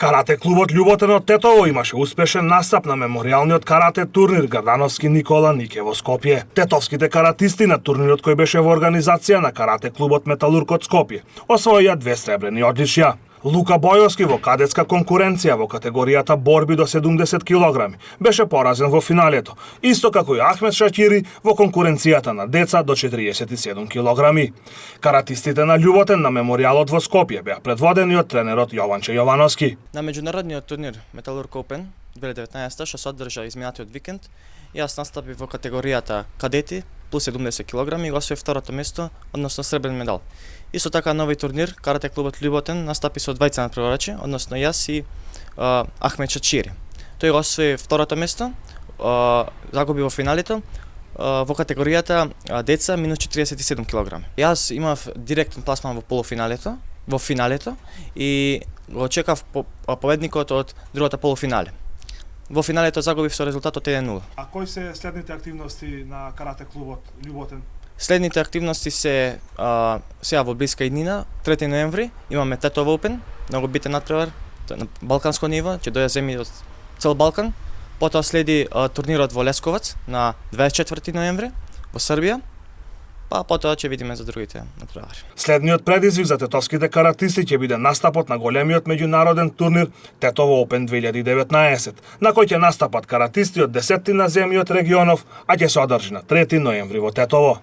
Карате клубот Љуботен од Тетово имаше успешен настап на меморијалниот карате турнир Гардановски Никола Нике во Скопје. Тетовските каратисти на турнирот кој беше во организација на карате клубот Металург од Скопје освоија 2 сребрени одличја. Лука Бојовски во кадетска конкуренција во категоријата борби до 70 килограми беше поразен во финалето, исто како и Ахмет Шакири во конкуренцијата на деца до 47 килограми. Каратистите на Љуботен на меморијалот во Скопје беа предводени од тренерот Јованче Јовановски. На меѓународниот турнир Металург Open 2019 што се одржа изминатиот викенд, јас настапив во категоријата кадети плюс 70 килограми и го освоив второто место, односно сребрен медал. Исто така нови турнир карате клубот Љуботен настапи со двајца надпреварачи, односно јас и Ахмет Шачири. Тој го освои второто место, загуби во финалето во категоријата деца минус 47 килограми. Јас имав директен пласман во финалето и го очекав победникот од другата полуфинале. Во финалето загубив со резултатот 1:0. А кои се следните активности на карате клубот Љуботен? Следните активности се сега во блиска иднина, 3 ноември, имаме Тетово Open, многу битен надпревар на балканско ниво, ќе дојде земји од цел Балкан. Потоа следи турнирот во Лесковац на 24 ноември во Србија. Па потоа ќе видиме за другите надпревари. Следниот предизвик за тетовските каратисти ќе биде настапот на големиот меѓународен турнир Тетово Open 2019, на кој ќе настапат каратисти од 10 земји од регионов, а ќе се одржи на 3 ноември во Тетово.